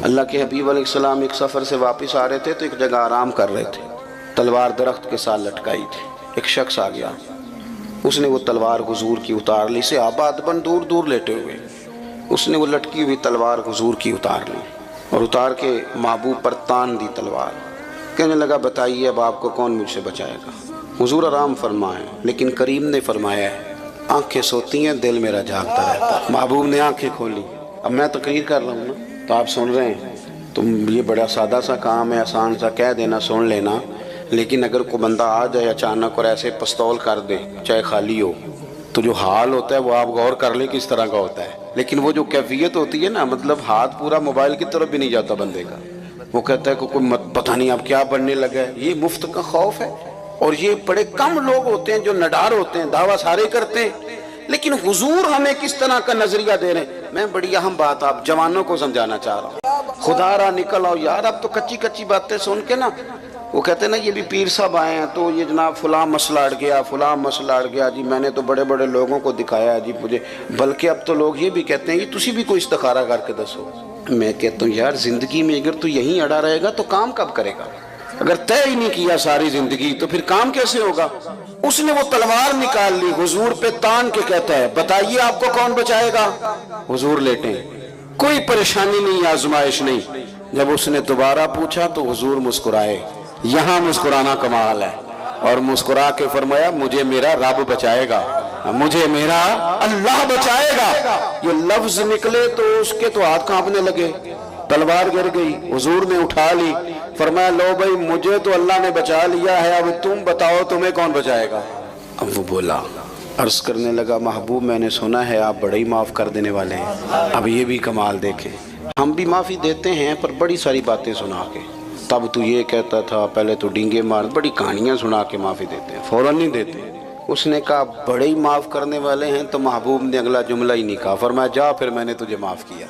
اللہ کے حبیب علیہ السلام ایک سفر سے واپس آ رہے تھے تو ایک جگہ آرام کر رہے تھے، تلوار درخت کے ساتھ لٹکائی تھی۔ ایک شخص آ گیا، اس نے وہ تلوار حضور کی اتار لی، صحابہ ادباً دور دور لیٹے ہوئے، اس نے وہ لٹکی ہوئی تلوار حضور کی اتار لی اور اتار کے محبوب پر تان دی تلوار۔ کہنے لگا بتائیے اب آپ کو کون مجھ سے بچائے گا؟ حضور آرام فرمائیں، لیکن کریم نے فرمایا ہے آنکھیں سوتی ہیں دل میرا جاگتا رہتا ہے۔ محبوب نے آنکھیں کھولی۔ اب میں تقریر کر رہا ہوں نا تو آپ سن رہے ہیں، تو یہ بڑا سادہ سا کام ہے، آسان سا کہہ دینا سن لینا، لیکن اگر کوئی بندہ آ جائے اچانک اور ایسے پستول کر دے چاہے خالی ہو تو جو حال ہوتا ہے وہ آپ غور کر لیں کس طرح کا ہوتا ہے، لیکن وہ جو کیفیت ہوتی ہے نا، مطلب ہاتھ پورا موبائل کی طرف بھی نہیں جاتا بندے کا، وہ کہتا ہے کہ کوئی پتہ نہیں اب کیا بننے لگا ہے۔ یہ مفت کا خوف ہے، اور یہ بڑے کم لوگ ہوتے ہیں جو نڈار ہوتے ہیں، دعویٰ سارے کرتے ہیں، لیکن حضور ہمیں کس طرح کا نظریہ دے رہے ہیں۔ میں بڑی اہم بات آپ جوانوں کو سمجھانا چاہ رہا ہوں، خدا را نکل آؤ یار، اب تو کچی کچی باتیں سن کے نا، وہ کہتے ہیں نا یہ بھی پیر صاحب آئے ہیں تو یہ جناب فلاں مسئلہ اڑ گیا، فلاں مسئلہ اڑ گیا جی، میں نے تو بڑے بڑے لوگوں کو دکھایا جی مجھے، بلکہ اب تو لوگ یہ بھی کہتے ہیں کہ تسی بھی کوئی استخارہ کر کے دسو۔ میں کہتا ہوں یار زندگی میں اگر تو یہیں اڑا رہے گا تو کام کب کرے گا؟ اگر طے ہی نہیں کیا ساری زندگی تو پھر کام کیسے ہوگا؟ اس نے وہ تلوار نکال لی، حضور پہ تان کے کہتا ہے بتائیے آپ کو کون بچائے گا؟ حضور لیٹیں، کوئی پریشانی نہیں، آزمائش نہیں۔ جب اس نے دوبارہ پوچھا تو حضور مسکرائے، یہاں مسکرانا کمال ہے، اور مسکرا کے فرمایا مجھے میرا رب بچائے گا، مجھے میرا اللہ بچائے گا۔ یہ لفظ نکلے تو اس کے تو ہاتھ کانپنے لگے، تلوار گر گئی، حضور نے اٹھا لی، فرمایا لو بھائی مجھے تو اللہ نے بچا لیا ہے، اب تم بتاؤ تمہیں کون بچائے گا؟ اب وہ بولا، عرض کرنے لگا محبوب میں نے سنا ہے آپ بڑے ہی معاف کر دینے والے ہیں، اب یہ بھی کمال دیکھیں، ہم بھی معافی دیتے ہیں پر بڑی ساری باتیں سنا کے، تب تو یہ کہتا تھا، پہلے تو ڈینگے مار، بڑی کہانیاں سنا کے معافی دیتے ہیں، فوراً نہیں دیتے۔ اس نے کہا بڑے ہی معاف کرنے والے ہیں تو محبوب نے اگلا جملہ ہی نہیں کہا، فرمایا جا پھر میں نے تجھے معاف کیا۔